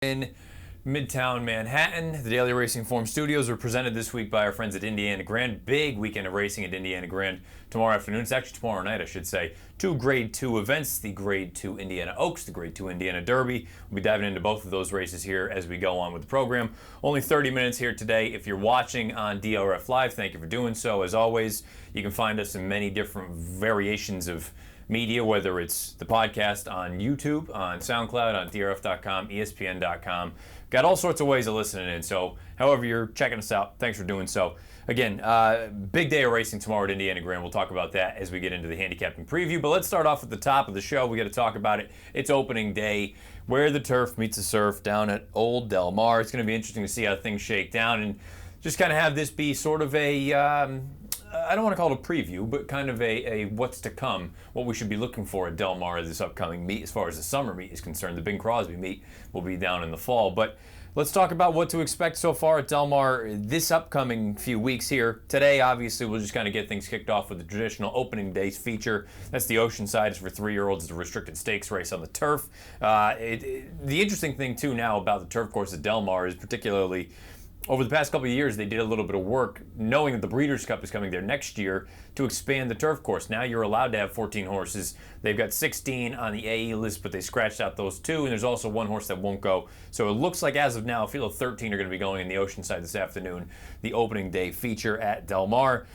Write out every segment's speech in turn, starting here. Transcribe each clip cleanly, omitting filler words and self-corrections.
In Midtown Manhattan, the Daily Racing Form Studios are presented this week by our friends at Indiana Grand. Big weekend of racing at Indiana Grand tomorrow afternoon. It's actually tomorrow night, I should say. Two Grade 2 events, the Grade 2 Indiana Oaks, the Grade 2 Indiana Derby. We'll be diving into both of those races here as we go on with the program. Only 30 minutes here today. If you're watching on DRF Live, thank you for doing so. As always, you can find us in many different variations of media, whether it's the podcast on YouTube, on SoundCloud, on DRF.com, ESPN.com. Got all sorts of ways of listening in, so however you're checking us out, thanks for doing so. Again, big day of racing tomorrow at Indiana Grand. We'll talk about that as we get into the handicapping preview, but let's start off at the top of the show. We got to talk about it. It's opening day, where the turf meets the surf down at Old Del Mar. It's going to be interesting to see how things shake down and just kind of have this be sort of a I don't want to call it a preview, but kind of a what's to come, what we should be looking for at Del Mar this upcoming meet as far as the summer meet is concerned. The Bing Crosby meet will be down in the fall. But let's talk about what to expect so far at Del Mar this upcoming few weeks here. Today, obviously, we'll just kind of get things kicked off with the traditional opening days feature. That's the Oceanside. It's for 3-year-olds. It's a restricted stakes race on the turf. The interesting thing, too, now about the turf course at Del Mar is particularly over the past couple of years, they did a little bit of work, knowing that the Breeders' Cup is coming there next year, to expand the turf course. Now you're allowed to have 14 horses. They've got 16 on the AE list, but they scratched out those 2, and there's also one horse that won't go. So it looks like as of now, a field of 13 are going to be going in the Oceanside this afternoon, the opening day feature at Del Mar.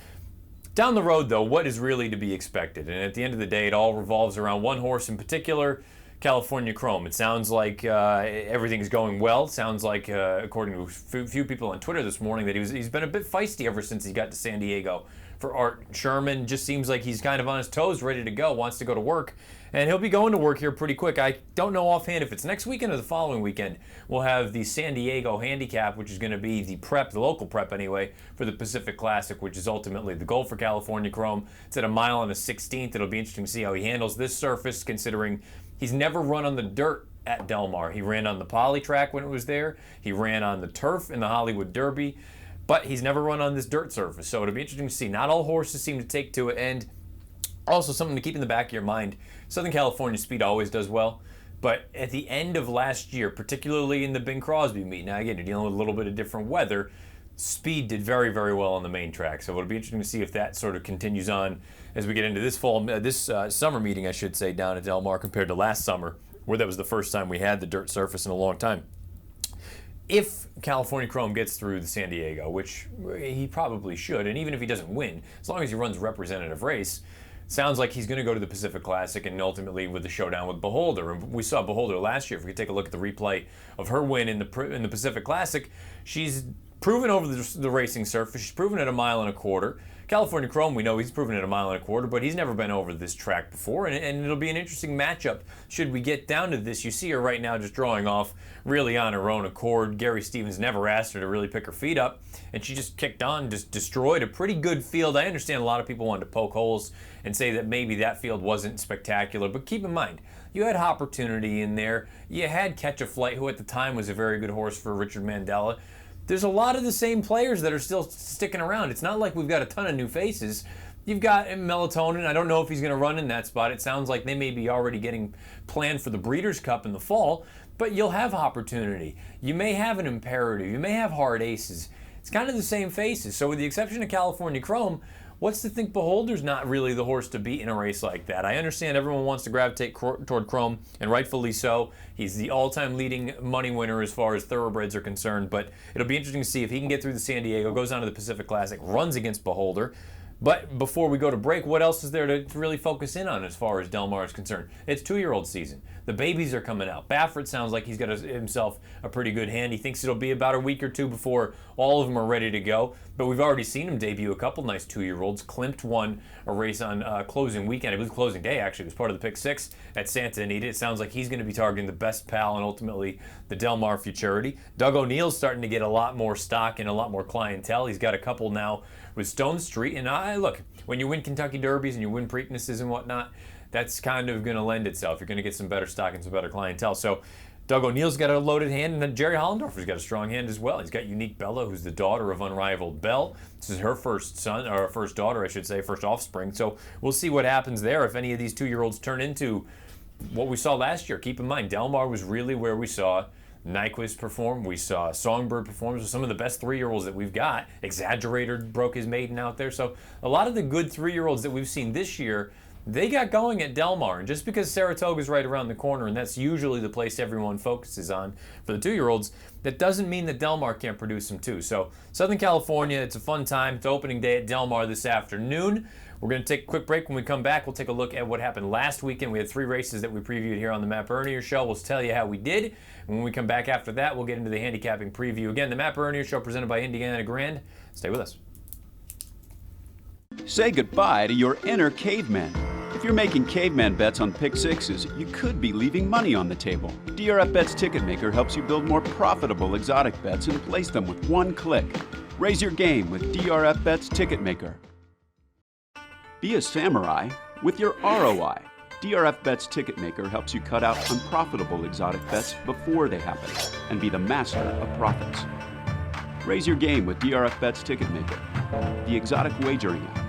Down the road, though, what is really to be expected? And at the end of the day, it all revolves around one horse in particular, California Chrome. It sounds like everything's going well. Sounds like, according to a few people on Twitter this morning, that he's been a bit feisty ever since he got to San Diego for Art Sherman. Just seems like he's kind of on his toes, ready to go, wants to go to work. And he'll be going to work here pretty quick. I don't know offhand if it's next weekend or the following weekend. We'll have the San Diego Handicap, which is going to be the prep, the local prep anyway, for the Pacific Classic, which is ultimately the goal for California Chrome. It's at a mile and a 16th. It'll be interesting to see how he handles this surface, considering he's never run on the dirt at Del Mar. He ran on the poly track when it was there. He ran on the turf in the Hollywood Derby, but he's never run on this dirt surface. So it'll be interesting to see. Not all horses seem to take to it, and also something to keep in the back of your mind. Southern California speed always does well, but at the end of last year, particularly in the Bing Crosby meet, now again, you're dealing with a little bit of different weather, speed did very, very well on the main track. So it'll be interesting to see if that sort of continues on as we get into this summer meeting, I should say, down at Del Mar compared to last summer, where that was the first time we had the dirt surface in a long time. If California Chrome gets through the San Diego, which he probably should, and even if he doesn't win, as long as he runs a representative race, sounds like he's going to go to the Pacific Classic and ultimately with the showdown with Beholder. And we saw Beholder last year. If we could take a look at the replay of her win in the Pacific Classic, she's proven over the racing surface. She's proven at a mile and a quarter. California Chrome, we know he's proven at a mile and a quarter, but he's never been over this track before, and it'll be an interesting matchup should we get down to this. You see her right now just drawing off really on her own accord. Gary Stevens never asked her to really pick her feet up, and she just kicked on, just destroyed a pretty good field. I understand a lot of people wanted to poke holes and say that maybe that field wasn't spectacular, but keep in mind, you had Opportunity in there. You had Catch a Flight, who at the time was a very good horse for Richard Mandela. There's a lot of the same players that are still sticking around. It's not like we've got a ton of new faces. You've got Melatonin. I don't know if he's going to run in that spot. It sounds like they may be already getting planned for the Breeders' Cup in the fall, but you'll have Opportunity. You may have an Imperative. You may have Hard Aces. It's kind of the same faces. So with the exception of California Chrome, what's to think Beholder's not really the horse to beat in a race like that? I understand everyone wants to gravitate toward Chrome, and rightfully so. He's the all-time leading money winner as far as thoroughbreds are concerned, but it'll be interesting to see if he can get through the San Diego, goes on to the Pacific Classic, runs against Beholder. But before we go to break, what else is there to really focus in on as far as Del Mar is concerned? It's 2-year-old season. The babies are coming out. Baffert sounds like he's got himself a pretty good hand. He thinks it'll be about a week or two before all of them are ready to go. But we've already seen him debut a couple nice 2-year-olds. Klimt won a race on closing weekend. I believe closing day, actually. It was part of the Pick 6 at Santa Anita. It sounds like he's going to be targeting the Best Pal and ultimately the Del Mar Futurity. Doug O'Neill's starting to get a lot more stock and a lot more clientele. He's got a couple now with Stone Street. And look, when you win Kentucky Derbies and you win Preaknesses and whatnot, that's kind of going to lend itself. You're going to get some better stock and some better clientele. So Doug O'Neill's got a loaded hand, and then Jerry Hollendorfer's got a strong hand as well. He's got Unique Bella, who's the daughter of Unrivaled Bell. This is her first son, or first daughter, I should say, first offspring. So we'll see what happens there if any of these 2-year-olds turn into what we saw last year. Keep in mind, Del Mar was really where we saw Nyquist perform. We saw Songbird perform. So some of the best 3-year-olds that we've got. Exaggerator broke his maiden out there. So a lot of the good 3-year-olds that we've seen this year, they got going at Del Mar. And just because Saratoga's right around the corner, and that's usually the place everyone focuses on for the 2-year-olds, that doesn't mean that Del Mar can't produce them too. So Southern California, it's a fun time. It's opening day at Del Mar this afternoon. We're going to take a quick break. When we come back, we'll take a look at what happened last weekend. We had 3 races that we previewed here on the Matt Bernier Show. We'll tell you how we did. And when we come back after that, we'll get into the handicapping preview. Again, the Matt Bernier Show presented by Indiana Grand. Stay with us. Say goodbye to your inner caveman. If you're making caveman bets on pick sixes, you could be leaving money on the table. DRF Bets Ticket Maker helps you build more profitable exotic bets and place them with one click. Raise your game with DRF Bets Ticket Maker. Be a samurai with your ROI. DRF Bets Ticket Maker helps you cut out unprofitable exotic bets before they happen and be the master of profits. Raise your game with DRF Bets Ticket Maker, the exotic wagering app.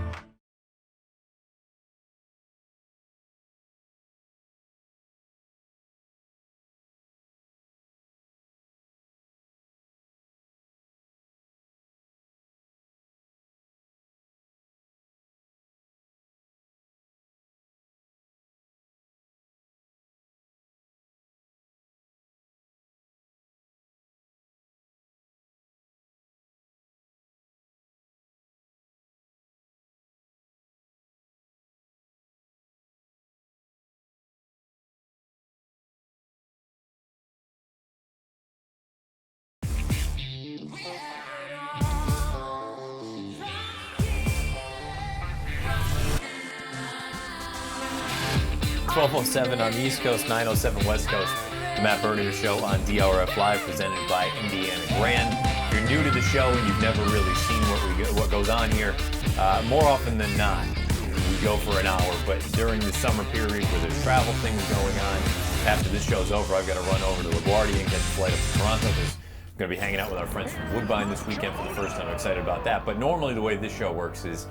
.1207 on the East Coast, 9:07 West Coast. The Matt Bernier Show on DRF Live, presented by Indiana Grand. If you're new to the show and you've never really seen what goes on here, more often than not, we go for an hour. But during the summer period where there's travel things going on, after this show's over, I've got to run over to LaGuardia and catch a flight up to Toronto because I'm going to be hanging out with our friends from Woodbine this weekend for the first time. I'm excited about that. But normally the way this show works is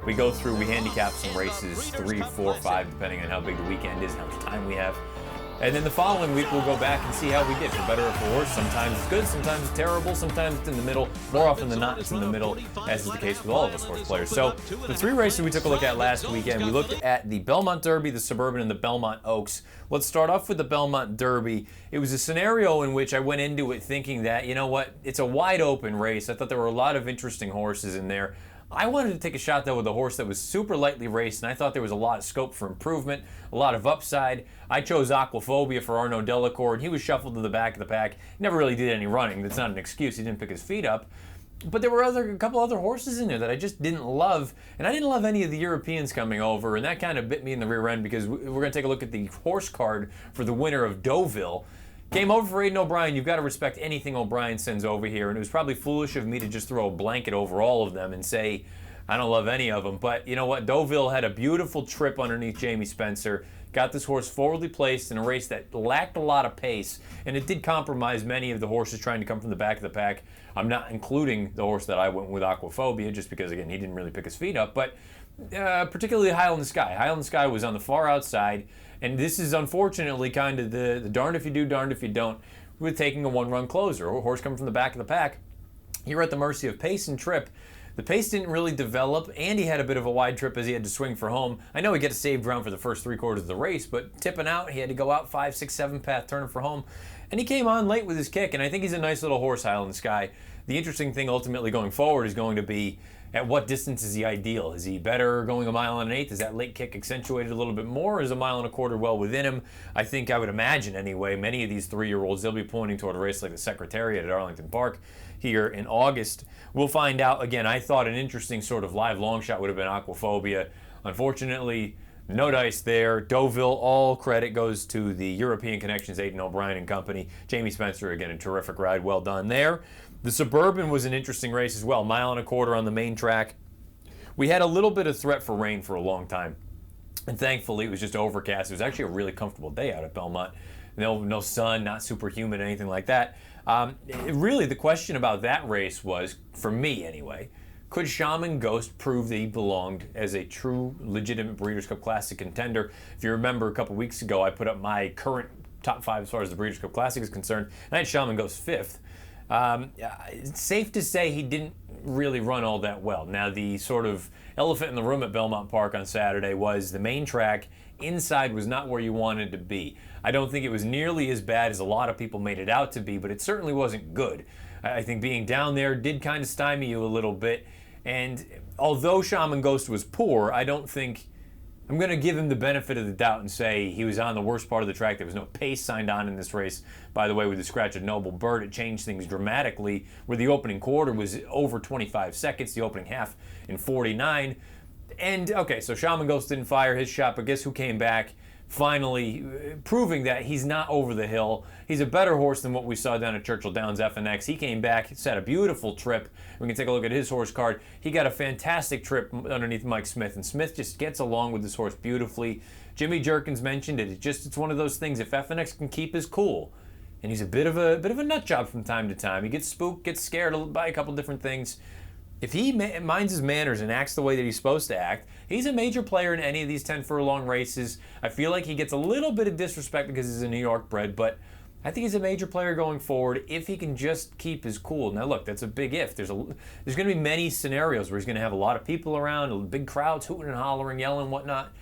we go through, we handicap some races, 3, 4, 5, depending on how big the weekend is and how much time we have. And then the following week, we'll go back and see how we did, for better or for worse. Sometimes it's good, sometimes it's terrible, sometimes it's in the middle. More often than not, it's in the middle, as is the case with all of us horse players. So the 3 races we took a look at last weekend, we looked at the Belmont Derby, the Suburban, and the Belmont Oaks. Let's start off with the Belmont Derby. It was a scenario in which I went into it thinking that, you know what, it's a wide open race. I thought there were a lot of interesting horses in there. I wanted to take a shot, though, with a horse that was super lightly raced, and I thought there was a lot of scope for improvement, a lot of upside. I chose Aquaphobia for Arnaud Delacour, and he was shuffled to the back of the pack. He never really did any running. That's not an excuse. He didn't pick his feet up. But there were a couple other horses in there that I just didn't love, and I didn't love any of the Europeans coming over, and that kind of bit me in the rear end because we're going to take a look at the horse card for the winner of Deauville. Came over for Aidan O'Brien. You've got to respect anything O'Brien sends over here, and it was probably foolish of me to just throw a blanket over all of them and say I don't love any of them. But you know what? Deauville had a beautiful trip underneath Jamie Spencer. Got this horse forwardly placed in a race that lacked a lot of pace, and it did compromise many of the horses trying to come from the back of the pack. I'm not including the horse that I went with, Aquaphobia, just because, again, he didn't really pick his feet up, but particularly Highland Sky. Highland Sky was on the far outside, and this is unfortunately kind of the darned if you do, darned if you don't, with taking a one-run closer. A horse coming from the back of the pack, you're at the mercy of pace and trip. The pace didn't really develop, and he had a bit of a wide trip as he had to swing for home. I know he got a saved ground for the first 3/4 of the race, but tipping out, he had to go out 5, 6, 7 path, turning for home. And he came on late with his kick, and I think he's a nice little horse, Highland Sky. The interesting thing ultimately going forward is going to be at what distance is he ideal? Is he better going 1 1/8? Is that late kick accentuated a little bit more, or is 1 1/4 well within him? I think I would imagine anyway, many of these 3-year-olds, they'll be pointing toward a race like the Secretariat at Arlington Park here in August. We'll find out. Again, I thought an interesting sort of live long shot would have been Aquaphobia. Unfortunately, no dice there. Deauville, all credit goes to the European connections, Aidan O'Brien and company. Jamie Spencer, again, a terrific ride. Well done there. The Suburban was an interesting race as well. 1 1/4 on the main track. We had a little bit of threat for rain for a long time, and thankfully it was just overcast. It was actually a really comfortable day out at Belmont. No sun, not super humid, anything like that. Really, the question about that race was, for me anyway, could Shaman Ghost prove that he belonged as a true, legitimate Breeders' Cup Classic contender? If you remember, a couple weeks ago, I put up my current top 5 as far as the Breeders' Cup Classic is concerned. And I had Shaman goes 5th. It's safe to say he didn't really run all that well. Now, the sort of elephant in the room at Belmont Park on Saturday was the main track inside was not where you wanted to be. I don't think it was nearly as bad as a lot of people made it out to be, but it certainly wasn't good. I think being down there did kind of stymie you a little bit. And although Shaman Ghost was poor, I don't think I'm going to give him the benefit of the doubt and say he was on the worst part of the track. There was no pace signed on in this race. By the way, with the scratch of Noble Bird, it changed things dramatically, where the opening quarter was over 25 seconds, the opening half in 49. And, okay, so Shaman Ghost didn't fire his shot, but guess who came back? Finally proving that he's not over the hill. He's a better horse than what we saw down at Churchill Downs FNX. He came back, set a beautiful trip. We can take a look at his horse card. He got a fantastic trip underneath Mike Smith, and Smith just gets along with this horse beautifully. Jimmy Jerkins mentioned it. It's one of those things. If FNX can keep his cool, and he's a bit of a nut job from time to time. He gets spooked, gets scared by a couple different things. If he minds his manners and acts the way that he's supposed to act, he's a major player in any of these 10 furlong races. I feel like he gets a little bit of disrespect because he's a New York bred, but I think he's a major player going forward if he can just keep his cool. Now look, that's a big if. There's going to be many scenarios where he's going to have a lot of people around, big crowds hooting and hollering, yelling, whatnot.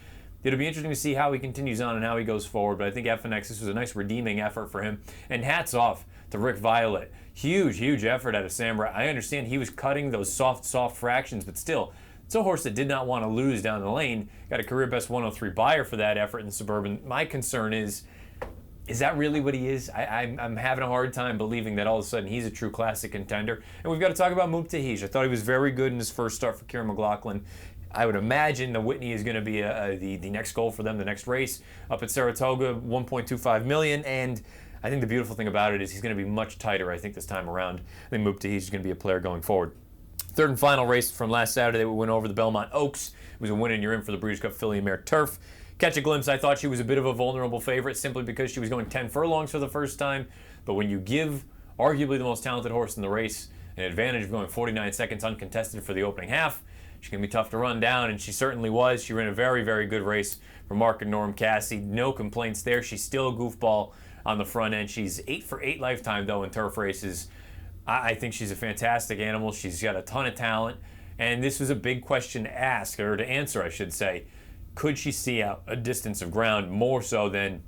It'll be interesting to see how he continues on and how he goes forward, but I think FNX, this was a nice redeeming effort for him. And hats off to Rick Violet. Huge effort out of Samra. I understand he was cutting those soft fractions, but still, it's a horse that did not want to lose down the lane. Got a career best 103 buyer for that effort in the Suburban. My concern is that really what he is? I'm having a hard time believing that all of a sudden he's a true classic contender. And we've got to talk about Mubtahish. I thought he was very good in his first start for Kieran McLaughlin. I would imagine the Whitney is going to be the next goal for them, the next race up at Saratoga, $1.25 million. And I think the beautiful thing about it is he's going to be much tighter, I think, this time around. I think Mubtahish is going to be a player going forward. Third and final race from last Saturday, we went over the Belmont Oaks. It was a win and you're in for the Breeders' Cup Filly and Mare Turf. Catch a Glimpse, I thought she was a bit of a vulnerable favorite simply because she was going 10 furlongs for the first time. But when you give arguably the most talented horse in the race an advantage of going 49 seconds uncontested for the opening half, she's going to be tough to run down, and she certainly was. She ran a very good race for Mark and Norm Cassie. No complaints there. She's still a goofball on the front end. She's 8 for 8 lifetime, though, in turf races. I think she's a fantastic animal. She's got a ton of talent, and this was a big question to ask, or to answer, I should say. Could she see out a distance of ground more so than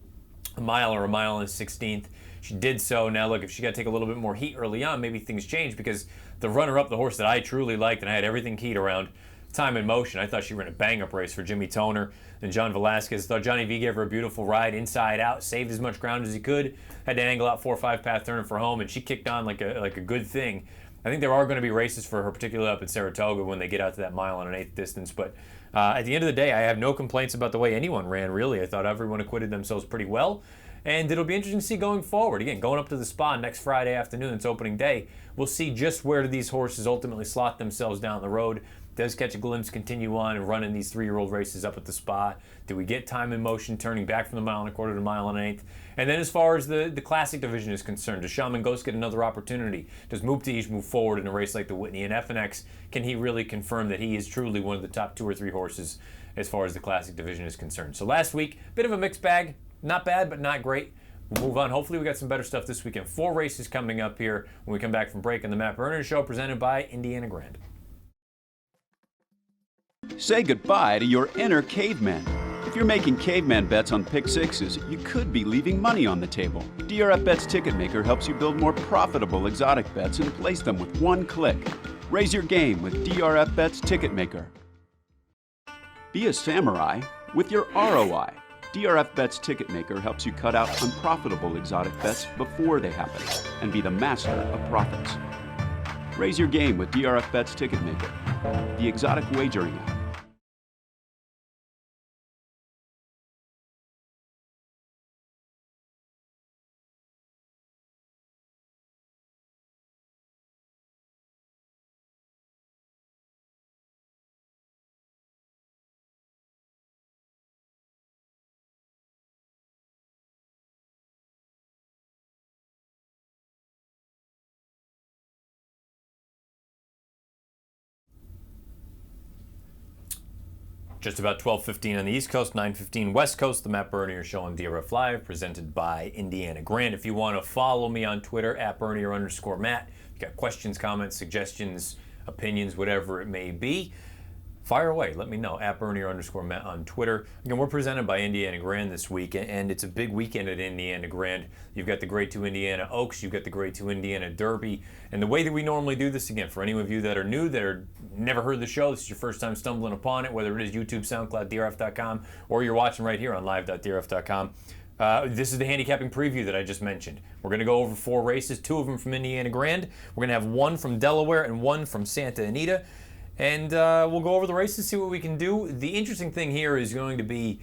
a mile or a mile and a 16th? She did so. Now, look, if she got to take a little bit more heat early on, maybe things change, because the runner-up, the horse that I truly liked and I had everything keyed around, Time in Motion, I thought she ran a bang-up race for Jimmy Toner and John Velasquez. Thought Johnny V gave her a beautiful ride inside out, saved as much ground as he could, had to angle out 4 or 5 path turn for home, and she kicked on like a good thing. I think there are going to be races for her, particularly up at Saratoga when they get out to that mile and an eighth distance. But at the end of the day, I have no complaints about the way anyone ran, really. I thought everyone acquitted themselves pretty well. And it'll be interesting to see going forward. Again, going up to the Spa next Friday afternoon, it's opening day. We'll see just where these horses ultimately slot themselves down the road. Does Catch a Glimpse continue on and running these 3-year-old races up at the Spa? Do we get Time in Motion turning back from the mile and a quarter to mile and an eighth? And then as far as the Classic division is concerned, does Shaman Ghost get another opportunity? Does Mubtahish move forward in a race like the Whitney? And FNX, can he really confirm that he is truly one of the top 2 or 3 horses as far as the Classic division is concerned? So last week, bit of a mixed bag. Not bad, but not great. We'll move on. Hopefully we got some better stuff this weekend. 4 races coming up here when we come back from break on the Matt Berner Show, presented by Indiana Grand. Say goodbye to your inner caveman. If you're making caveman bets on pick sixes, you could be leaving money on the table. DRF Bets Ticketmaker helps you build more profitable exotic bets and place them with one click. Raise your game with DRF Bets Ticketmaker. Be a samurai with your ROI. DRF Bets Ticketmaker helps you cut out unprofitable exotic bets before they happen and be the master of profits. Raise your game with DRF Bets Ticketmaker, the exotic wagering app. Just about 12:15 on the East Coast, 9:15 West Coast. The Matt Bernier Show on DRF Live, presented by Indiana Grand. If you want to follow me on Twitter, @Bernier_Matt. If you got questions, comments, suggestions, opinions, whatever it may be, fire away. Let me know. @Bernier_Matt on Twitter. Again, we're presented by Indiana Grand this week, and it's a big weekend at Indiana Grand. You've got the Grade 2 Indiana Oaks, you've got the Grade 2 Indiana Derby, and the way that we normally do this, again, for any of you that are new, that are never heard the show, this is your first time stumbling upon it, whether it is YouTube, SoundCloud, DRF.com, or you're watching right here on live.drf.com. This is the handicapping preview that I just mentioned. We're going to go over 4 races, 2 of them from Indiana Grand. We're going to have 1 from Delaware and 1 from Santa Anita. And we'll go over the races, see what we can do. The interesting thing here is going to be,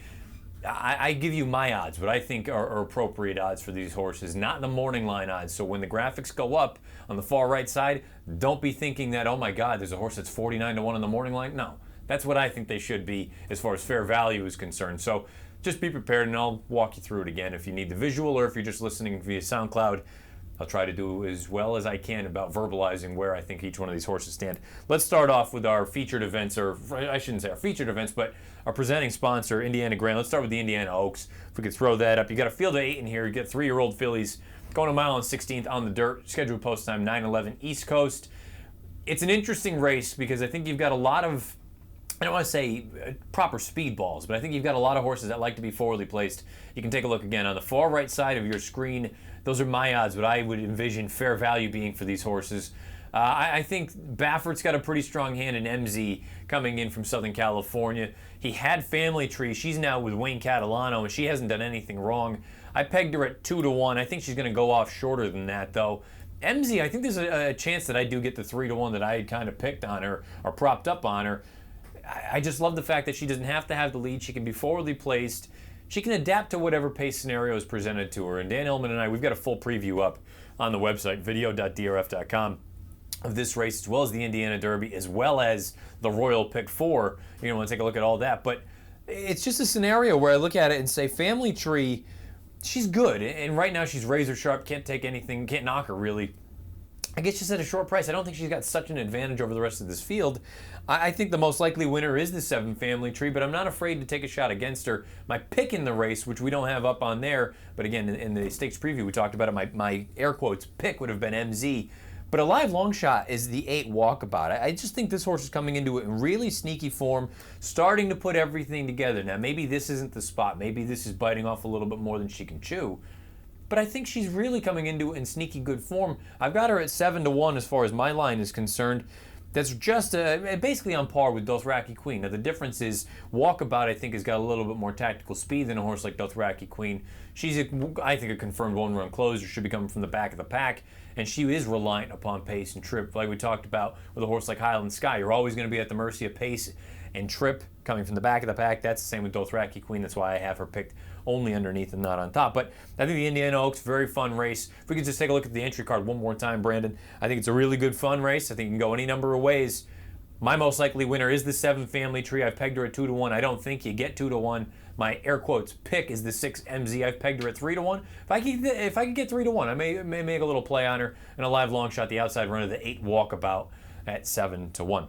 I give you my odds, what I think are appropriate odds for these horses, not the morning line odds. So when the graphics go up on the far right side, don't be thinking that, oh my God, there's a horse that's 49-1 on the morning line. No, that's what I think they should be as far as fair value is concerned. So just be prepared, and I'll walk you through it again if you need the visual, or if you're just listening via SoundCloud. I'll try to do as well as I can about verbalizing where I think each one of these horses stand. Let's start off with our featured events, or I shouldn't say our featured events, but our presenting sponsor, Indiana Grand. Let's start with the Indiana Oaks. If we could throw that up. You got a field of 8 in here. You get 3-year-old fillies going a mile and 16th on the dirt. Scheduled post time 9:11 East Coast. It's an interesting race because I think you've got a lot of, I don't want to say proper speed balls, but I think you've got a lot of horses that like to be forwardly placed. You can take a look again on the far right side of your screen. Those are my odds, what I would envision fair value being for these horses. I think Baffert's got a pretty strong hand in MZ coming in from Southern California. He had Family Tree. She's now with Wayne Catalano, and she hasn't done anything wrong. I pegged her at 2-1. I think she's going to go off shorter than that, though. MZ, I think there's a chance that I do get the 3-1 that I had kind of picked on her or propped up on her. I just love the fact that she doesn't have to have the lead. She can be forwardly placed. She can adapt to whatever pace scenario is presented to her. And Dan Illman and I, we've got a full preview up on the website, video.drf.com, of this race, as well as the Indiana Derby, as well as the Royal Pick 4. You're going to want to take a look at all that. But it's just a scenario where I look at it and say, Family Tree, she's good. And right now she's razor sharp, can't take anything, can't knock her really. I guess she's at a short price. I don't think she's got such an advantage over the rest of this field. I think the most likely winner is the 7 Family Tree, but I'm not afraid to take a shot against her. My pick in the race, which we don't have up on there, but again, in the stakes preview we talked about it, my air quotes pick would have been MZ. But a live long shot is the 8 Walkabout. I just think this horse is coming into it in really sneaky form, starting to put everything together. Now, maybe this isn't the spot. Maybe this is biting off a little bit more than she can chew. But I think she's really coming into it in sneaky good form. I've got her at 7-1 as far as my line is concerned. That's just basically on par with Dothraki Queen. Now the difference is Walkabout, I think, has got a little bit more tactical speed than a horse like Dothraki Queen. She's, I think, a confirmed one-run closer. Should be coming from the back of the pack, and she is reliant upon pace and trip. Like we talked about with a horse like Highland Sky, you're always going to be at the mercy of pace and trip coming from the back of the pack. That's the same with Dothraki Queen. That's why I have her picked only underneath and not on top. But I think the Indiana Oaks, very fun race. If we could just take a look at the entry card one more time, Brandon. I think it's a really good fun race. I think you can go any number of ways. My most likely winner is the 7 Family Tree. I've pegged her at 2-1. I don't think you get 2-1. My air quotes pick is the 6 MZ. I've pegged her at 3-1. If I could get 3-1, I may make a little play on her and a live long shot, the outside run of the 8 Walkabout at 7-1.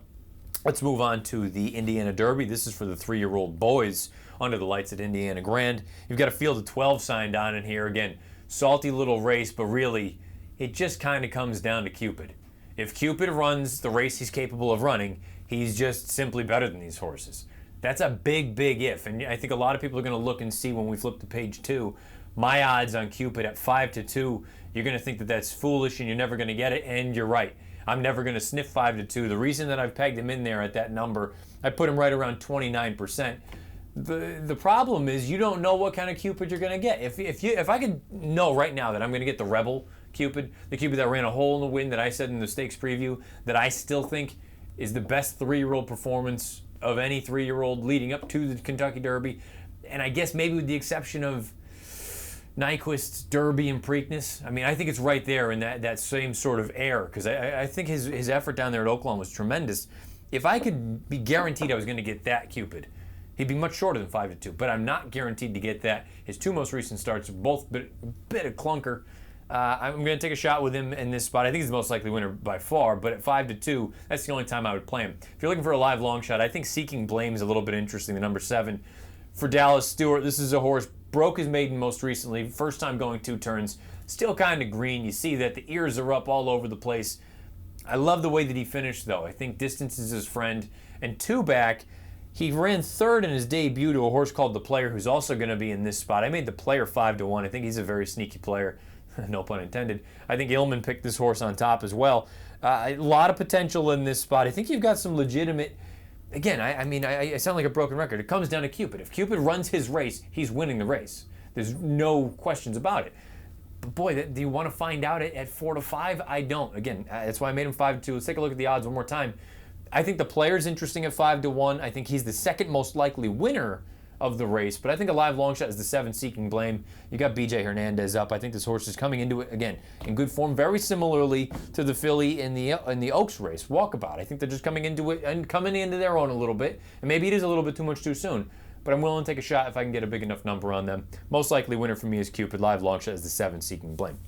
Let's move on to the Indiana Derby. This is for the 3-year-old boys under the lights at Indiana Grand. You've got a field of 12 signed on in here. Again, salty little race, but really, it just kind of comes down to Cupid. If Cupid runs the race he's capable of running, he's just simply better than these horses. That's a big, big if. And I think a lot of people are going to look and see when we flip to page 2, my odds on Cupid at 5-2. You're going to think that that's foolish and you're never going to get it, and you're right. I'm never going to sniff 5-2. The reason that I've pegged him in there at that number, I put him right around 29%. The problem is you don't know what kind of Cupid you're going to get. If I could know right now that I'm going to get the Rebel Cupid, the Cupid that ran a hole in the wind that I said in the stakes preview, that I still think is the best 3-year-old performance of any 3-year-old leading up to the Kentucky Derby, and I guess maybe with the exception of Nyquist's Derby and Preakness. I mean, I think it's right there in that same sort of air, because I think his effort down there at Oaklawn was tremendous. If I could be guaranteed I was going to get that Cupid, he'd be much shorter than 5-2, but I'm not guaranteed to get that. His 2 most recent starts are both a bit of clunker. I'm going to take a shot with him in this spot. I think he's the most likely winner by far, but at 5-2, that's the only time I would play him. If you're looking for a live long shot, I think Seeking Blame is a little bit interesting, the number 7. For Dallas Stewart, this is a horse, broke his maiden most recently, first time going 2 turns, still kind of green. You see that the ears are up all over the place. I love the way that he finished, though. I think distance is his friend. And 2 back, he ran 3rd in his debut to a horse called The Player, who's also going to be in this spot. I made The Player 5-1. I think he's a very sneaky player. No pun intended. I think Illman picked this horse on top as well. A lot of potential in this spot. I think you've got some legitimate... Again, I sound like a broken record. It comes down to Cupid. If Cupid runs his race, he's winning the race. There's no questions about it. But boy, do you want to find out at 4-5? I don't. Again, that's why I made him 5-2. Let's take a look at the odds one more time. I think The Player's interesting at 5-1. I think he's the second most likely winner of the race, but I think a live long shot is the 7, Seeking Blame. You got BJ Hernandez up. I think this horse is coming into it again in good form, very similarly to the filly in the Oaks race, Walkabout. I think they're just coming into it and coming into their own a little bit, and maybe it is a little bit too much too soon, but I'm willing to take a shot if I can get a big enough number on them. Most likely winner for me is Cupid. Live long shot is the 7, Seeking Blame.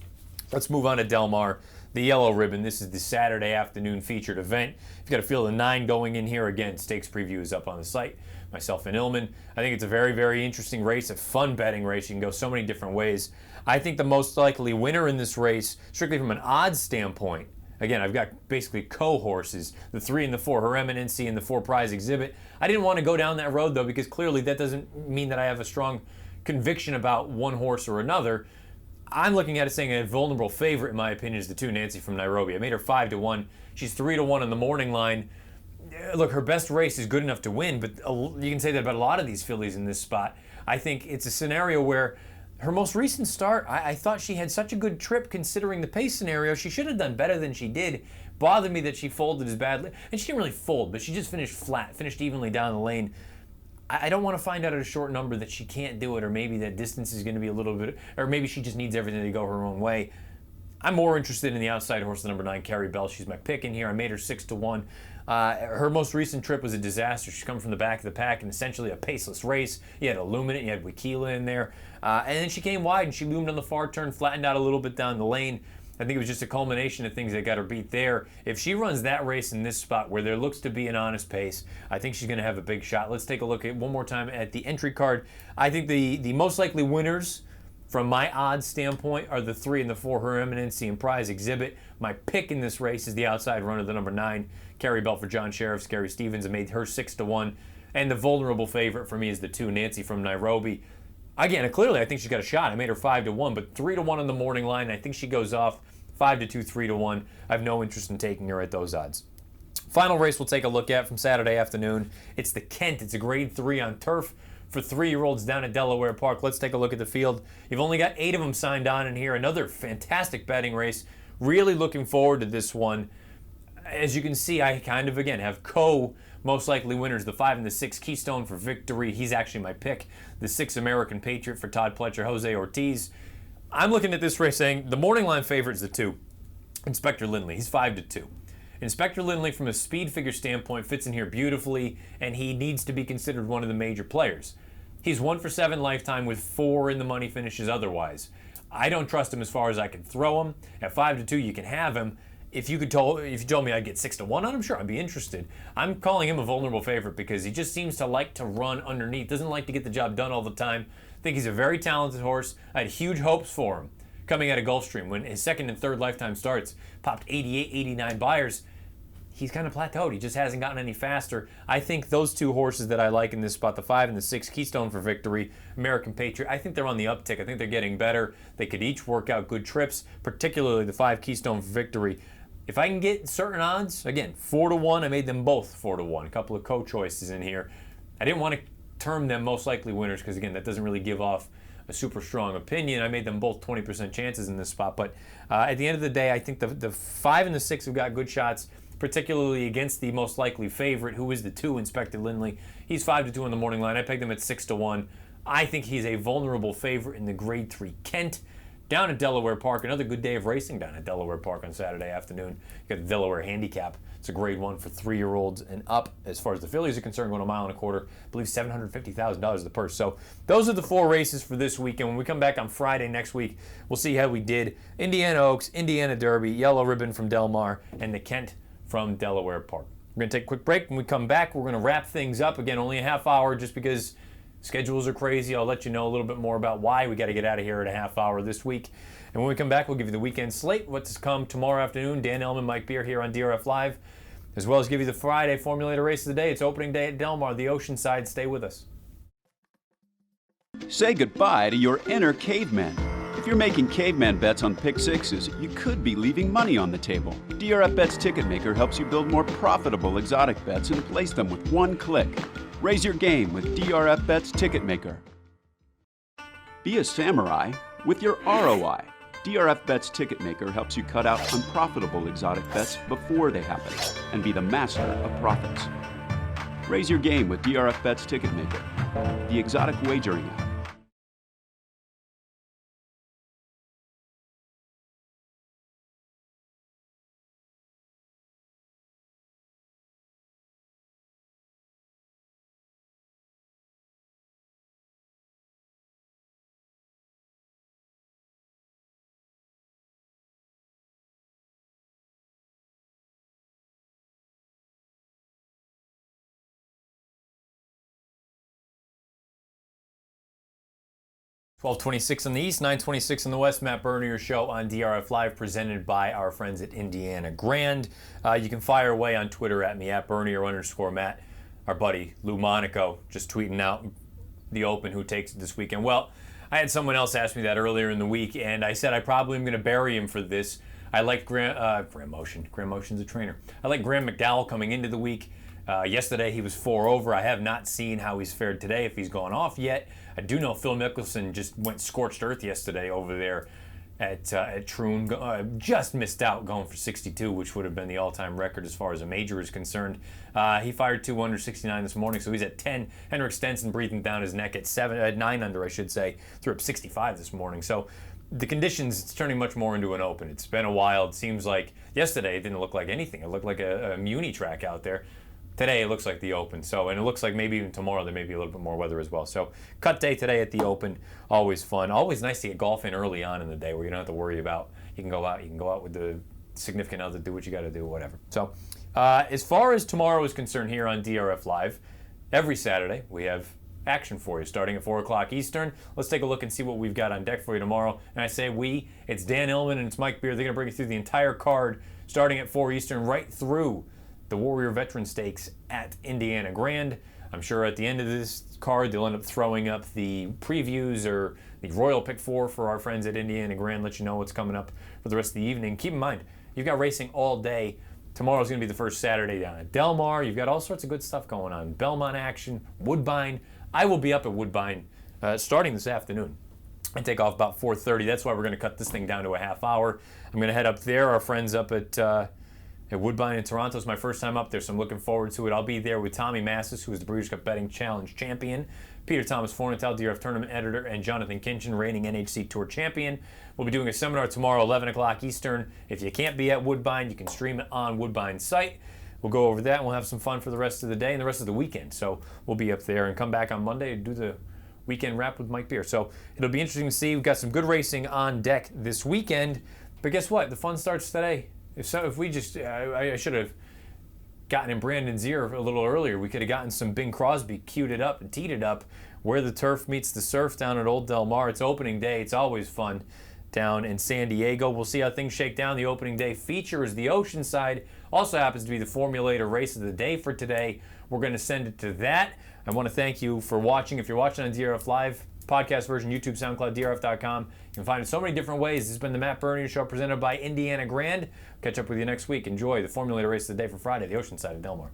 Let's move on to Del Mar, the Yellow Ribbon. This is the Saturday afternoon featured event. You've got a field of 9 going in here. Again, stakes preview is up on the site. Myself and Illman. I think it's a very, very interesting race, a fun betting race. You can go so many different ways. I think the most likely winner in this race, strictly from an odds standpoint, again, I've got basically co-horses, the 3 and the 4, Her Eminency and the 4 Prize Exhibit. I didn't want to go down that road, though, because clearly that doesn't mean that I have a strong conviction about one horse or another. I'm looking at it saying a vulnerable favorite, in my opinion, is the 2, Nancy from Nairobi. I made her 5-1. She's 3-1 on the morning line. Look, her best race is good enough to win, but you can say that about a lot of these fillies in this spot. I think it's a scenario where her most recent start, I thought she had such a good trip considering the pace scenario. She should have done better than she did. Bothered me that she folded as badly. And she didn't really fold, but she just finished flat, finished evenly down the lane. I don't want to find out at a short number that she can't do it, or maybe that distance is going to be a little bit, or maybe she just needs everything to go her own way. I'm more interested in the outside horse, the number 9, Carrie Bell. She's my pick in here. I made her 6-1. Her most recent trip was a disaster. She's coming from the back of the pack in essentially a paceless race. You had Illuminate, you had Wikila in there. And then she came wide and she loomed on the far turn, flattened out a little bit down the lane. I think it was just a culmination of things that got her beat there. If she runs that race in this spot where there looks to be an honest pace, I think she's going to have a big shot. Let's take a look at one more time at the entry card. I think the most likely winners from my odds standpoint are the 3 and the 4, Her Eminency and Prize Exhibit. My pick in this race is the outside runner, the number 9, Carrie Bell for John Sheriff. Gary Stevens. I made her 6-1. And the vulnerable favorite for me is the 2, Nancy from Nairobi. Again, clearly I think she's got a shot. I made her 5-1, but 3-1 on the morning line. I think she goes off 5-2, 3-1. I have no interest in taking her at those odds. Final race we'll take a look at from Saturday afternoon. It's the Kent. It's a grade 3 on turf for 3-year-olds down at Delaware Park. Let's take a look at the field. You've only got 8 of them signed on in here. Another fantastic betting race. Really looking forward to this one. As you can see, I kind of, again, have most likely winners, the 5 and the 6, Keystone for Victory. He's actually my pick. The 6, American Patriot for Todd Pletcher, Jose Ortiz. I'm looking at this race saying the morning line favorite is the 2, Inspector Lindley. He's 5-2. Inspector Lindley, from a speed figure standpoint, fits in here beautifully, and he needs to be considered one of the major players. He's 1 for 7 lifetime with 4 in the money finishes otherwise. I don't trust him as far as I can throw him. At 5-2, you can have him. If you told me I'd get 6-1 on him, sure, I'd be interested. I'm calling him a vulnerable favorite because he just seems to like to run underneath, doesn't like to get the job done all the time. I think he's a very talented horse. I had huge hopes for him coming out of Gulfstream when his 2nd and 3rd lifetime starts popped 88, 89 buyers. He's kind of plateaued. He just hasn't gotten any faster. I think those 2 horses that I like in this spot, the 5 and the 6, Keystone for Victory, American Patriot, I think they're on the uptick. I think they're getting better. They could each work out good trips, particularly the 5, Keystone for Victory. If I can get certain odds, again, 4-1, I made them both 4-1. A couple of co-choices in here. I didn't want to term them most likely winners because, again, that doesn't really give off a super strong opinion. I made them both 20% chances in this spot. But at the end of the day, I think the 5 and the 6 have got good shots, particularly against the most likely favorite, who is the 2, Inspector Lindley. He's 5-2 on the morning line. I pegged him at 6-1. I think he's a vulnerable favorite in the grade 3 Kent. down at Delaware Park. Another good day of racing down at Delaware Park on Saturday afternoon. You got the Delaware Handicap. It's a grade 1 for 3-year-olds and up. As far as the fillies are concerned, going a mile and a quarter. I believe $750,000 is the purse. So those are the 4 races for this weekend. When we come back on Friday next week, we'll see how we did. Indiana Oaks, Indiana Derby, Yellow Ribbon from Del Mar, and the Kent from Delaware Park. We're going to take a quick break. When we come back, we're going to wrap things up. Again, only a half hour just because schedules are crazy. I'll let you know a little bit more about why we got to get out of here at a half hour this week. And when we come back, we'll give you the weekend slate, what's to come tomorrow afternoon. Dan Ellman, Mike Beer here on DRF Live, as well as give you the Friday Formulator Race of the Day. It's opening day at Del Mar, the Oceanside. Stay with us. Say goodbye to your inner caveman. If you're making caveman bets on pick sixes, you could be leaving money on the table. DRF Bets Ticket Maker helps you build more profitable exotic bets and place them with one click. Raise your game with DRF Bets Ticket Maker. Be a samurai with your ROI. DRF Bets Ticket Maker helps you cut out unprofitable exotic bets before they happen and be the master of profits. Raise your game with DRF Bets Ticket Maker, the exotic wagering app. $12:26 on the East, $9:26 on the West. Matt Bernier Show on DRF Live, presented by our friends at Indiana Grand. You can fire away on Twitter at me, at Bernier_Matt. Our buddy Lou Monaco just tweeting out the Open, who takes it this weekend. Well, I had someone else ask me that earlier in the week, and I said I probably am going to bury him for this. I like Graham Motion. Graham Motion's a trainer. I like Graham McDowell coming into the week. Yesterday he was 4 over. I have not seen how he's fared today, if he's gone off yet. I do know Phil Mickelson just went scorched earth yesterday over there at Troon. Just missed out going for 62, which would have been the all-time record as far as a major is concerned. He fired 2 under 69 this morning, so he's at 10. Henrik Stenson breathing down his neck at 9 under, I should say. Threw up 65 this morning. So the conditions, it's turning much more into an Open. It's been a while. It seems like yesterday it didn't look like anything. It looked like a Muni track out there. Today it looks like the Open, and it looks like maybe even tomorrow there may be a little bit more weather as well. So cut day today at the Open, always fun. Always nice to get golf in early on in the day where you don't have to worry about, you can go out with the significant other, do what you got to do, whatever. So as far as tomorrow is concerned here on DRF Live, every Saturday we have action for you starting at 4 o'clock Eastern. Let's take a look and see what we've got on deck for you tomorrow. And I say we, it's Dan Illman and it's Mike Beer. They're going to bring you through the entire card starting at 4 Eastern right through the Warrior Veteran Stakes at Indiana Grand. I'm sure at the end of this card they'll end up throwing up the previews or the Royal Pick 4 for our friends at Indiana Grand, let you know what's coming up for the rest of the evening. Keep in mind, you've got racing all day. Tomorrow's going to be the first Saturday down at Del Mar. You've got all sorts of good stuff going on. Belmont action, Woodbine. I will be up at Woodbine starting this afternoon. I take off about 4:30. That's why we're going to cut this thing down to a half hour. I'm going to head up there. Our friends up at Woodbine in Toronto is my first time up there, so I'm looking forward to it. I'll be there with Tommy Massis, who is the Breeders' Cup Betting Challenge champion, Peter Thomas Fornatale, DRF Tournament Editor, and Jonathan Kinchin, reigning NHC Tour champion. We'll be doing a seminar tomorrow, 11 o'clock Eastern. If you can't be at Woodbine, you can stream it on Woodbine's site. We'll go over that, and we'll have some fun for the rest of the day and the rest of the weekend. So we'll be up there and come back on Monday to do the weekend wrap with Mike Beer. So it'll be interesting to see. We've got some good racing on deck this weekend. But guess what? The fun starts today. If we just, I should have gotten in Brandon's ear a little earlier. We could have gotten some Bing Crosby queued it up and teed it up where the turf meets the surf down at Old Del Mar. It's opening day. It's always fun down in San Diego. We'll see how things shake down. The opening day feature is the Oceanside. Also happens to be the Formulator Race of the Day for today. We're going to send it to that. I want to thank you for watching. If you're watching on DRF Live, podcast version, YouTube, SoundCloud, DRF.com. You can find it so many different ways. This has been the Matt Bernier Show presented by Indiana Grand. Catch up with you next week. Enjoy the Formulator Race of the Day for Friday, the Oceanside of Del Mar.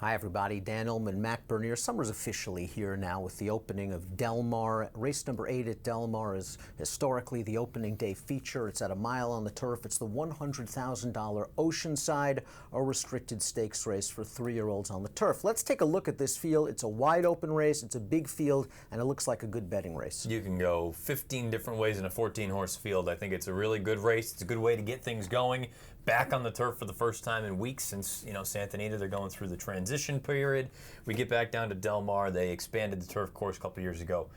Hi everybody, Dan Illman, Mac Bernier. Summer's officially here now with the opening of Del Mar. Race number 8 at Del Mar is historically the opening day feature. It's at a mile on the turf. It's the $100,000 Oceanside, a restricted stakes race for 3-year-olds on the turf. Let's take a look at this field. It's a wide open race, it's a big field, and it looks like a good betting race. You can go 15 different ways in a 14-horse field. I think it's a really good race. It's a good way to get things going. Back on the turf for the first time in weeks since, Santa Anita, they're going through the transition period. We get back down to Del Mar. They expanded the turf course a couple years ago.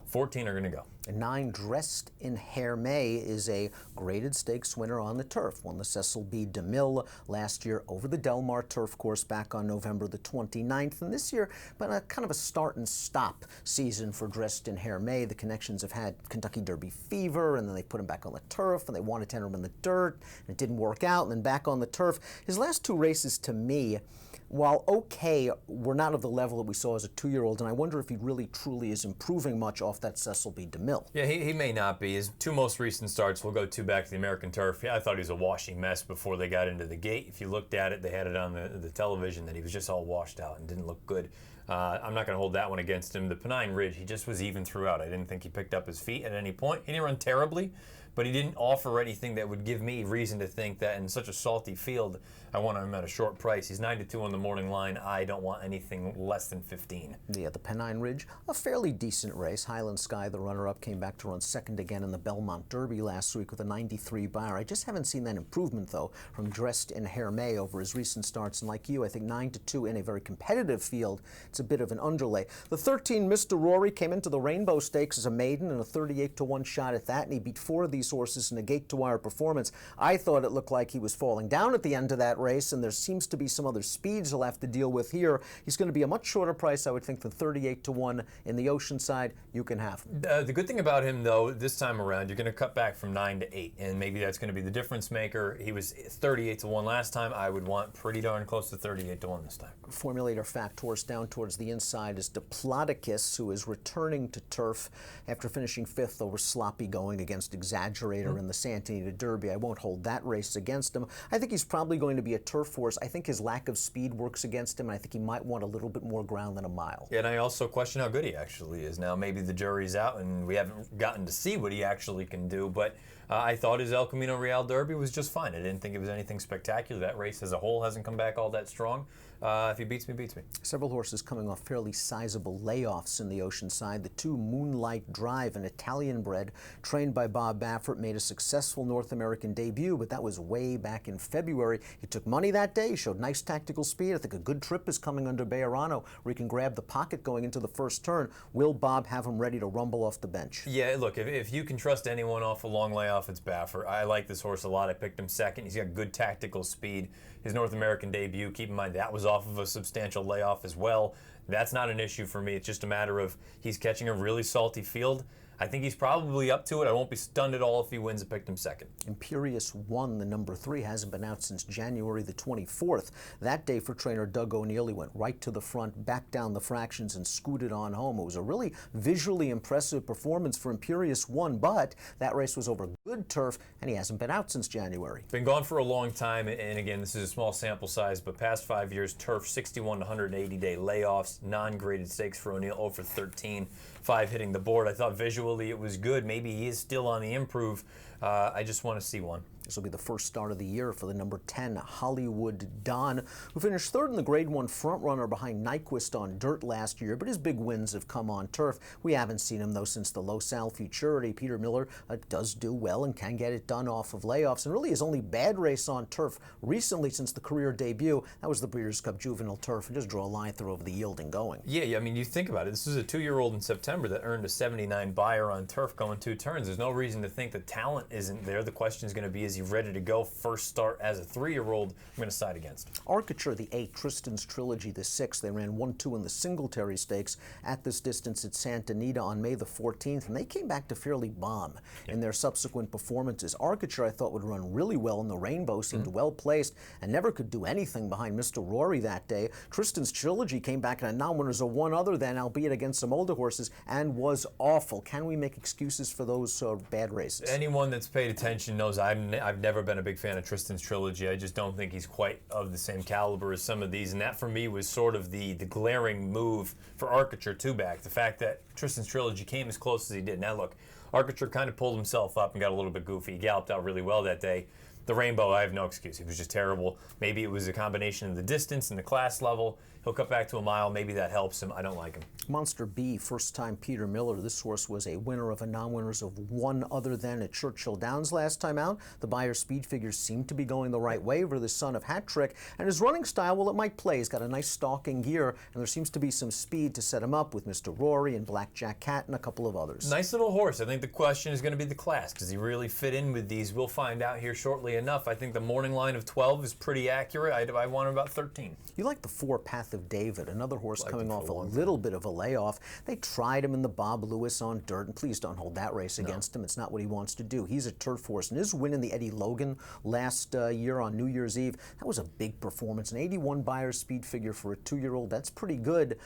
14 are going to go. And 9, Dressed in Hermé, is a graded stakes winner on the turf. Won the Cecil B. DeMille last year over the Del Mar turf course back on November the 29th. And this year, but a kind of a start and stop season for Dressed in Hermé. The connections have had Kentucky Derby fever, and then they put him back on the turf, and they wanted to enter him in the dirt, and it didn't work out, and then back on the turf. His last 2 races, to me, while okay, were not of the level that we saw as a 2-year-old, and I wonder if he really truly is improving much off that Cecil B. DeMille. Yeah, he may not be. His 2 most recent starts, we'll go 2 back to the American turf. Yeah, I thought he was a washing mess before they got into the gate. If you looked at it, they had it on the television that he was just all washed out and didn't look good. I'm not going to hold that one against him. The Pennine Ridge, he just was even throughout. I didn't think he picked up his feet at any point. He didn't run terribly, but he didn't offer anything that would give me reason to think that in such a salty field, I want him at a short price. He's 9-2 on the morning line. I don't want anything less than 15. Yeah, the Pennine Ridge, a fairly decent race. Highland Sky, the runner-up, came back to run second again in the Belmont Derby last week with a 93 Beyer. I just haven't seen that improvement, though, from Dressed in Hermé over his recent starts. And like you, I think 9-2 in a very competitive field, it's a bit of an underlay. The 13, Mr. Rory, came into the Rainbow Stakes as a maiden and a 38-1 shot at that, and he beat 4 of these horses in a gate-to-wire performance. I thought it looked like he was falling down at the end of that race, and there seems to be some other speeds he'll have to deal with here. He's going to be a much shorter price, I would think, than 38-1 in the Oceanside. You can have him. The good thing about him, though, this time around, you're going to cut back from 9-8, and maybe that's going to be the difference maker. He was 38-1 last time. I would want pretty darn close to 38-1 this time. Formulator fact horse down towards the inside is Diplodocus, who is returning to turf after finishing 5th over sloppy going against Exaggerator in the Santa Anita Derby. I won't hold that race against him. I think he's probably going to be a turf horse. I think his lack of speed works against him, and I think he might want a little bit more ground than a mile. Yeah, and I also question how good he actually is. Now, maybe the jury's out, and we haven't gotten to see what he actually can do, but I thought his El Camino Real Derby was just fine. I didn't think it was anything spectacular. That race as a whole hasn't come back all that strong. If he beats me, beats me. Several horses coming off fairly sizable layoffs in the Oceanside. The 2, Moonlight Drive, an Italian bred trained by Bob Baffert, made a successful North American debut, but that was way back in February. He took money that day. He showed nice tactical speed. I think a good trip is coming under Bejarano, where he can grab the pocket going into the first turn. Will Bob have him ready to rumble off the bench? Yeah, look, if you can trust anyone off a long layoff, it's Baffert. I like this horse a lot. I picked him second. He's got good tactical speed. His North American debut, keep in mind, that was off of a substantial layoff as well. That's not an issue for me. It's just a matter of he's catching a really salty field. I think he's probably up to it. I won't be stunned at all if he wins. I picked him second. Imperious One, the number 3, hasn't been out since January the 24th. That day for trainer Doug O'Neill, he went right to the front, back down the fractions, and scooted on home. It was a really visually impressive performance for Imperious One, but that race was over good turf, and he hasn't been out since January. Been gone for a long time, and again, this is a small sample size, but past 5 years, turf, 61 to 180-day layoffs, non-graded stakes for O'Neill, 0 for 13, 5 hitting the board. I thought visually it was good. Maybe he is still on the improve. I just want to see one. This will be the first start of the year for the number 10, Hollywood Don, who finished 3rd in the Grade 1 frontrunner behind Nyquist on dirt last year, but his big wins have come on turf. We haven't seen him, though, since the Los Al Futurity. Peter Miller does do well and can get it done off of layoffs, and really his only bad race on turf recently since the career debut, that was the Breeders' Cup Juvenile Turf, and just draw a line through over the yielding going. Yeah, I mean, you think about it. This is a 2-year-old in September that earned a 79 Beyer on turf going 2 turns. There's no reason to think the talent isn't there. The question is going to be, is he ready to go? First start as a 3-year-old, I'm going to side against. Architure, the 8, Tristan's Trilogy, the 6. They ran 1-2 in the Singletary Stakes at this distance at Santa Anita on May the 14th, and they came back to fairly bomb in their subsequent performances. Architure, I thought, would run really well in the Rainbow, seemed well placed, and never could do anything behind Mr. Rory that day. Tristan's Trilogy came back in a non-winners of 1 other than, albeit against some older horses, and was awful. Can we make excuses for those bad races? Anyone that's paid attention knows I I've never been a big fan of Tristan's trilogy. I just don't think he's quite of the same caliber as some of these, and that for me was sort of the glaring move for Archer two-back. The fact that Tristan's trilogy came as close as he did. Now look, Archer kind of pulled himself up and got a little bit goofy. He galloped out really well that day. The Rainbow, I have no excuse. He was just terrible. Maybe it was a combination of the distance and the class level. He'll cut back to a mile. Maybe that helps him. I don't like him. Monster B, first time Peter Miller. This horse was a winner of a non-winners of one other than at Churchill Downs last time out. The Beyer speed figures seem to be going the right way for the son of Hat Trick. And his running style, well, it might play. He's got a nice stalking gear, and there seems to be some speed to set him up with Mr. Rory and Blackjack Cat and a couple of others. Nice little horse. I think the question is going to be the class. Does he really fit in with these? We'll find out here shortly enough. I think the morning line of 12 is pretty accurate. I want him about 13. You like the 4 Path of David, another horse coming off a little bit of a layoff. They tried him in the Bob Lewis on dirt, and please don't hold that race against him. It's not what he wants to do. He's a turf horse, and his win in the Eddie Logan last year on New Year's Eve, that was a big performance. An 81 Beyer speed figure for a 2-year-old, that's pretty good.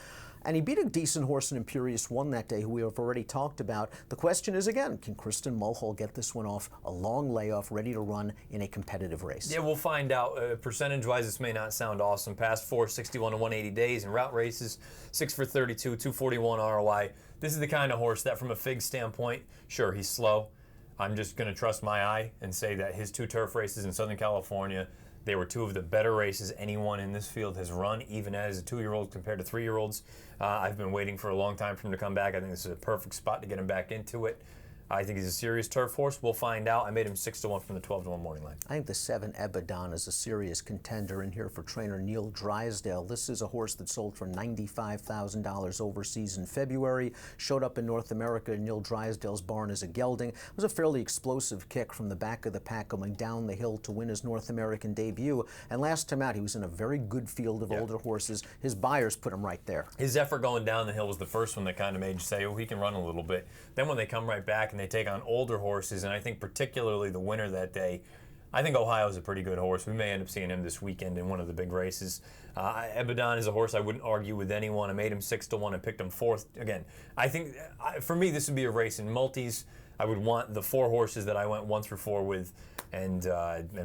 And he beat a decent horse in Imperious One that day, who we have already talked about. The question is, again, can Kristen Mulhall get this one off a long layoff, ready to run in a competitive race? Yeah, we'll find out. Percentage-wise, this may not sound awesome. Past 4, 61 to 180 days in route races, 6 for 32, 241 ROI. This is the kind of horse that, from a fig standpoint, sure, he's slow. I'm just going to trust my eye and say that his 2 turf races in Southern California, they were 2 of the better races anyone in this field has run, even as a 2-year-old compared to 3-year-olds. I've been waiting for a long time for him to come back. I think this is a perfect spot to get him back into it. I think he's a serious turf horse. We'll find out. I made him 6-1 from the 12-1 morning line. I think the 7 Ebadon is a serious contender in here for trainer Neil Drysdale. This is a horse that sold for $95,000 overseas in February. Showed up in North America in Neil Drysdale's barn as a gelding. It was a fairly explosive kick from the back of the pack going down the hill to win his North American debut. And last time out, he was in a very good field of older horses. His buyers put him right there. His effort going down the hill was the first one that kind of made you say, oh, he can run a little bit. Then when they come right back and they take on older horses, and I think particularly the winner that day, I think Ohio's a pretty good horse. We may end up seeing him this weekend in one of the big races. Ebadon is a horse I wouldn't argue with anyone. I made him 6-1 and picked him 4th. Again, I think for me this would be a race in multis. I would want the 4 horses that I went 1 through 4 with, and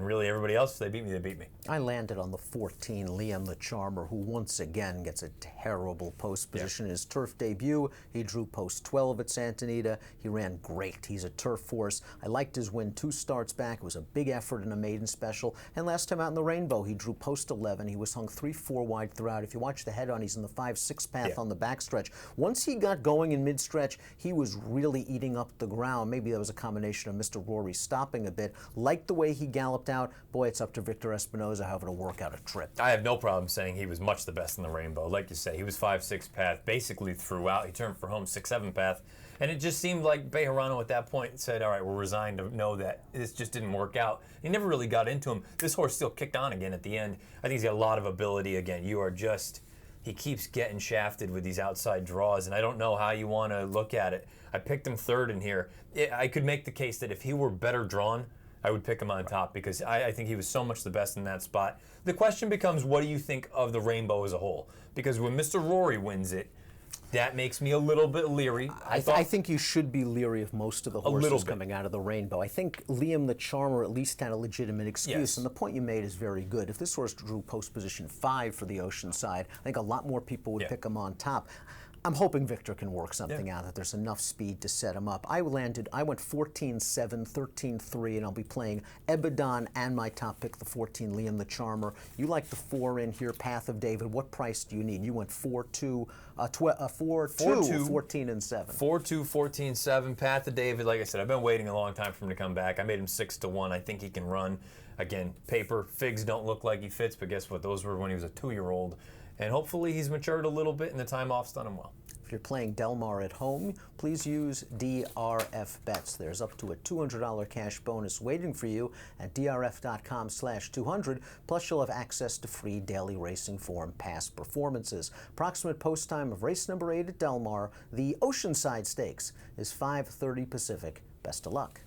really everybody else, if they beat me, they beat me. I landed on the 14, Liam the Charmer, who once again gets a terrible post position in his turf debut. He drew post 12 at Santa Anita. He ran great. He's a turf horse. I liked his win 2 starts back. It was a big effort in a maiden special. And last time out in the Rainbow, he drew post 11. He was hung 3-4 wide throughout. If you watch the head on, he's in the 5-6 path on the backstretch. Once he got going in mid-stretch, he was really eating up the ground. Maybe that was a combination of Mr. Rory stopping a bit. Liked the way he galloped out. Boy, it's up to Victor Espinoza how to work out a trip. I have no problem saying he was much the best in the Rainbow. Like you say, he was 5-6 path basically throughout. He turned for home 6-7 path. And it just seemed like Bejarano at that point said, all right, we're resigned to know that this just didn't work out. He never really got into him. This horse still kicked on again at the end. I think he's got a lot of ability. Again, he keeps getting shafted with these outside draws, and I don't know how you want to look at it. I picked him 3rd in here. I could make the case that if he were better drawn, I would pick him on top because I think he was so much the best in that spot. The question becomes, what do you think of the Rainbow as a whole? Because when Mr. Rory wins it, that makes me a little bit leery. I think you should be leery of most of the horses coming out of the Rainbow. I think Liam the Charmer at least had a legitimate excuse, and the point you made is very good. If this horse drew post position 5 for the Oceanside, I think a lot more people would pick him on top. I'm hoping Victor can work something out, that there's enough speed to set him up. I went 14-7, 13-3, and I'll be playing Ebadon and my top pick, the 14, Liam the Charmer. You like the 4 in here, Path of David. What price do you need? You went 4-2, 4-2, 14-7. 4-2, 14-7, Path of David. Like I said, I've been waiting a long time for him to come back. I made him 6-1. I think he can run. Again, paper, figs don't look like he fits, but guess what? Those were when he was a 2-year-old. And hopefully he's matured a little bit and the time off's done him well. If you're playing Del Mar at home, please use DRF Bets. There's up to a $200 cash bonus waiting for you at drf.com/200. Plus, you'll have access to free daily racing form past performances. Approximate post time of race number 8 at Del Mar, the Oceanside Stakes, is 5:30 Pacific. Best of luck.